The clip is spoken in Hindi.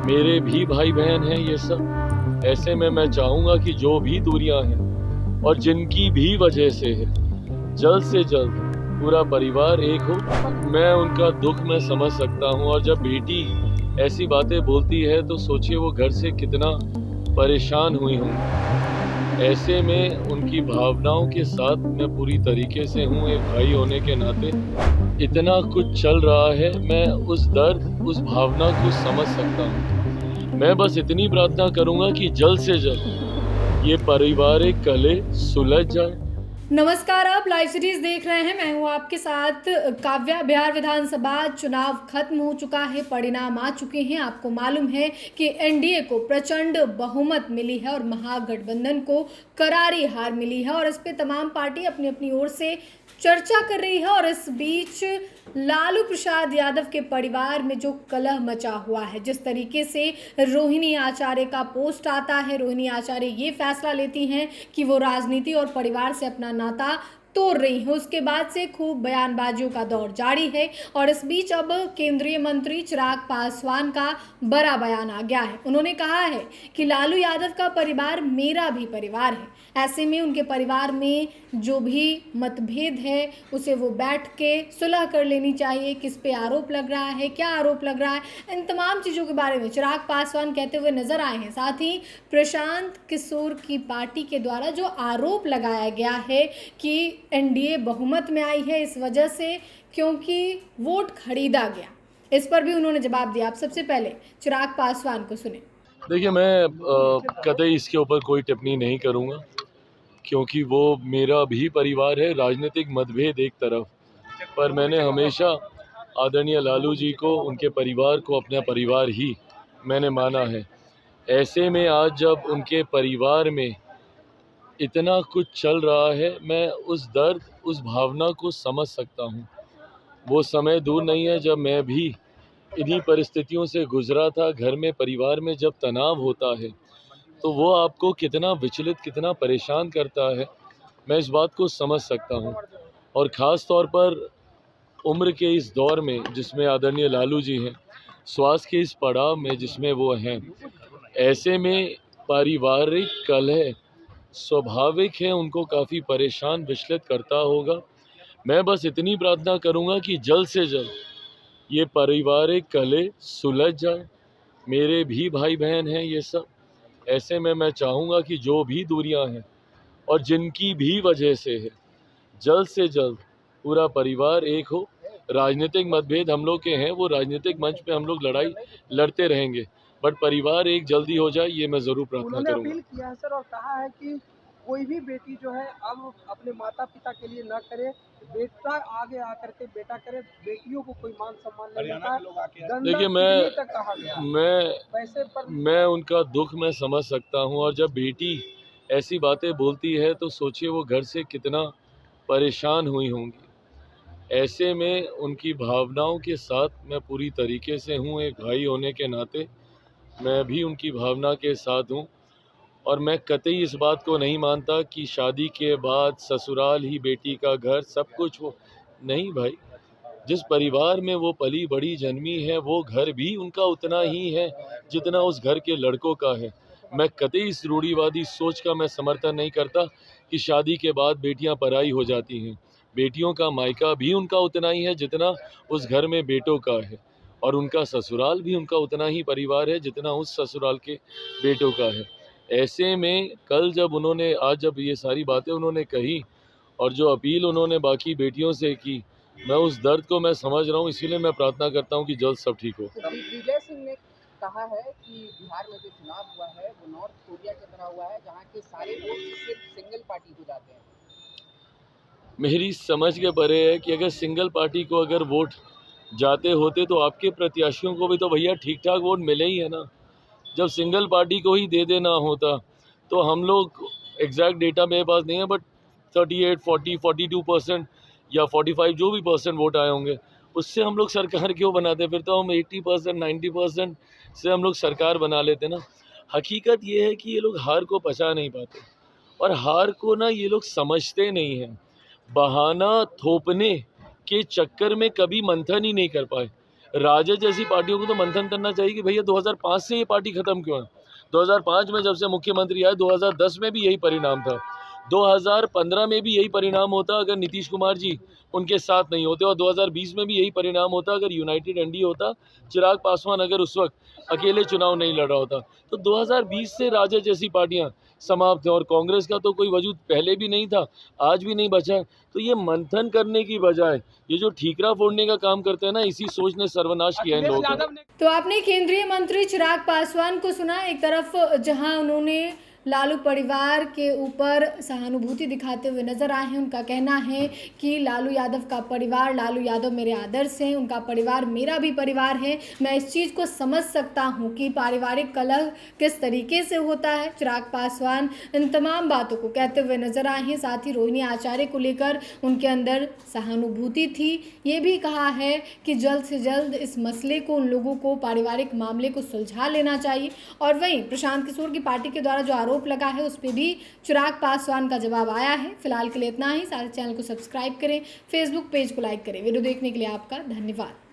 मेरे भी भाई बहन हैं ये सब। ऐसे में मैं चाहूँगा कि जो भी दूरियां हैं और जिनकी भी वजह से है, जल्द से जल्द पूरा परिवार एक हो। मैं उनका दुख मैं समझ सकता हूँ, और जब बेटी ऐसी बातें बोलती है तो सोचिए वो घर से कितना परेशान हुई होंगी। ऐसे में उनकी भावनाओं के साथ मैं पूरी तरीके से हूँ, एक भाई होने के नाते। इतना कुछ चल रहा है, मैं उस दर्द, उस भावना को समझ सकता हूँ। मैं बस इतनी प्रार्थना करूँगा कि जल्द से जल्द ये पारिवारिक कलह सुलझ जाए। नमस्कार, आप लाइव सीरीज देख रहे हैं। मैं हूं आपके साथ काव्या। बिहार विधानसभा चुनाव खत्म हो चुका है, परिणाम आ चुके हैं। आपको मालूम है कि एनडीए को प्रचंड बहुमत मिली है और महागठबंधन को करारी हार मिली है, और इस पे तमाम पार्टी अपनी अपनी ओर से चर्चा कर रही है। और इस बीच लालू प्रसाद यादव के परिवार में जो कलह मचा हुआ है, जिस तरीके से रोहिणी आचार्य का पोस्ट आता है, रोहिणी आचार्य ये फैसला लेती हैं कि वो राजनीति और परिवार से अपना नाता तोड़ रही है, उसके बाद से खूब बयानबाजियों का दौर जारी है। और इस बीच अब केंद्रीय मंत्री चिराग पासवान का बड़ा बयान आ गया है। उन्होंने कहा है कि लालू यादव का परिवार मेरा भी परिवार है। ऐसे में उनके परिवार में जो भी मतभेद है उसे वो बैठ के सुलह कर लेनी चाहिए। किस पे आरोप लग रहा है, क्या आरोप लग रहा है, इन तमाम चीज़ों के बारे में चिराग पासवान कहते हुए नजर आए हैं। साथ ही प्रशांत किशोर की पार्टी के द्वारा जो आरोप लगाया गया है कि एनडीए बहुमत में आई है इस वजह से क्योंकि वोट खरीदा गया, इस पर भी उन्होंने जवाब दिया। आप सबसे पहले चिराग पासवान को सुने। देखिए, मैं कतई इसके ऊपर कोई टिप्पणी नहीं करूँगा, क्योंकि वो मेरा भी परिवार है। राजनीतिक मतभेद एक तरफ, पर मैंने हमेशा आदरणीय लालू जी को, उनके परिवार को अपना परिवार ही मैंने माना है। ऐसे में आज जब उनके परिवार में इतना कुछ चल रहा है, मैं उस दर्द, उस भावना को समझ सकता हूँ। वो समय दूर नहीं है जब मैं भी इन्हीं परिस्थितियों से गुजरा था। घर में, परिवार में जब तनाव होता है तो वो आपको कितना विचलित, कितना परेशान करता है, मैं इस बात को समझ सकता हूँ। और ख़ास तौर पर उम्र के इस दौर में जिसमें आदरणीय लालू जी हैं, स्वास्थ्य के इस पड़ाव में जिसमें वो हैं, ऐसे में पारिवारिक कलह स्वाभाविक है, उनको काफ़ी परेशान, विचलित करता होगा। मैं बस इतनी प्रार्थना करूँगा कि जल्द से जल्द ये पारिवारिक कलह सुलझ जाए। मेरे भी भाई बहन हैं ये सब। ऐसे में मैं चाहूँगा कि जो भी दूरियां हैं और जिनकी भी वजह से है, जल्द से जल्द पूरा परिवार एक हो। राजनीतिक मतभेद हम लोग के हैं, वो राजनीतिक मंच पे हम लोग लड़ाई लड़ते रहेंगे, बट परिवार एक जल्दी हो जाए, ये मैं ज़रूर प्रार्थना उन्होंने करूँगा। अपील किया है सर, और कहा है कि कोई भी बेटी जो है अब अपने माता पिता के लिए न करे, बेटा आगे आकर के बेटा करे। बेटियों को कोई मान सम्मान नहीं मिलता है। गंदा देखिए, पिटने तक कहा गया वैसे पर मैं उनका दुख मैं समझ सकता हूँ, और जब बेटी ऐसी बातें बोलती है तो सोचिए वो घर से कितना परेशान हुई होंगी। ऐसे में उनकी भावनाओं के साथ मैं पूरी तरीके से हूँ, एक भाई होने के नाते मैं भी उनकी भावना के साथ हूँ। और मैं कतई इस बात को नहीं मानता कि शादी के बाद ससुराल ही बेटी का घर सब कुछ हो। नहीं भाई, जिस परिवार में वो पली बड़ी जन्मी है, वो घर भी उनका उतना ही है जितना उस घर के लड़कों का है। मैं कतई इस रूढ़िवादी सोच का मैं समर्थन नहीं करता कि शादी के बाद बेटियां पराई हो जाती हैं। बेटियों का मायका भी उनका उतना ही है जितना उस घर में बेटों का है, और उनका ससुराल भी उनका उतना ही परिवार है जितना उस ससुराल के बेटों का है। ऐसे में कल जब उन्होंने, आज जब ये सारी बातें उन्होंने कही और जो अपील उन्होंने बाकी बेटियों से की, मैं उस दर्द को मैं समझ रहा हूँ। इसीलिए मैं प्रार्थना करता हूँ कि जल्द सब ठीक हो। विजय सिंह ने कहा है कि बिहार में जो चुनाव हुआ है वो नॉर्थ कोरिया की तरह हुआ है, जहाँ के सारे वोट सिर्फ सिंगल पार्टी को जाते हैं। मेरी समझ के परे है कि अगर सिंगल पार्टी को अगर वोट जाते होते तो आपके प्रत्याशियों को भी तो भैया ठीक ठाक वोट मिले ही है ना। जब सिंगल पार्टी को ही दे देना होता तो हम लोग, एग्जैक्ट डेटा मेरे पास नहीं है, बट 38, 40, 42% या 45 जो भी परसेंट वोट आए होंगे, उससे हम लोग सरकार क्यों बनाते? फिर तो हम 80%, 90% से हम लोग सरकार बना लेते ना। हकीकत ये है कि ये लोग हार को पचा नहीं पाते, और हार को ना ये लोग समझते नहीं हैं। बहाना थोपने के चक्कर में कभी मंथन ही नहीं कर पाए। राजद जैसी पार्टियों को तो मंथन करना चाहिए कि भैया 2005 से ये पार्टी खत्म क्यों है। 2005 में जब से मुख्यमंत्री आए, 2010 में भी यही परिणाम था, 2015 में भी यही परिणाम होता अगर नीतीश कुमार जी उनके साथ नहीं होते, और 2020 में भी यही परिणाम होता अगर यूनाइटेड एनडीए होता, चिराग पासवान अगर उस वक्त अकेले चुनाव नहीं लड़ रहा होता। तो 2020 से राजद जैसी पार्टियां समाप्त हैं और कांग्रेस का तो कोई वजूद पहले भी नहीं था, आज भी नहीं बचा है। तो ये मंथन करने की बजाय ये जो ठीकरा फोड़ने का काम करते हैं ना, इसी सोच ने सर्वनाश किया इन लोगों का। तो आपने केंद्रीय मंत्री चिराग पासवान को सुना, एक तरफ जहां उन्होंने लालू परिवार के ऊपर सहानुभूति दिखाते हुए नजर आए हैं। उनका कहना है कि लालू यादव का परिवार, लालू यादव मेरे आदर्श हैं, उनका परिवार मेरा भी परिवार है। मैं इस चीज़ को समझ सकता हूं कि पारिवारिक कलह किस तरीके से होता है। चिराग पासवान इन तमाम बातों को कहते हुए नजर आए हैं। साथ ही रोहिणी आचार्य को लेकर उनके अंदर सहानुभूति थी। ये भी कहा है कि जल्द से जल्द इस मसले को, उन लोगों को, पारिवारिक मामले को सुलझा लेना चाहिए। और वहीं प्रशांत किशोर की पार्टी के द्वारा जो आरोप लगा है उस पर भी चिराग पासवान का जवाब आया है। फिलहाल के लिए इतना ही। सारे चैनल को सब्सक्राइब करें, फेसबुक पेज को लाइक करें। वीडियो देखने के लिए आपका धन्यवाद।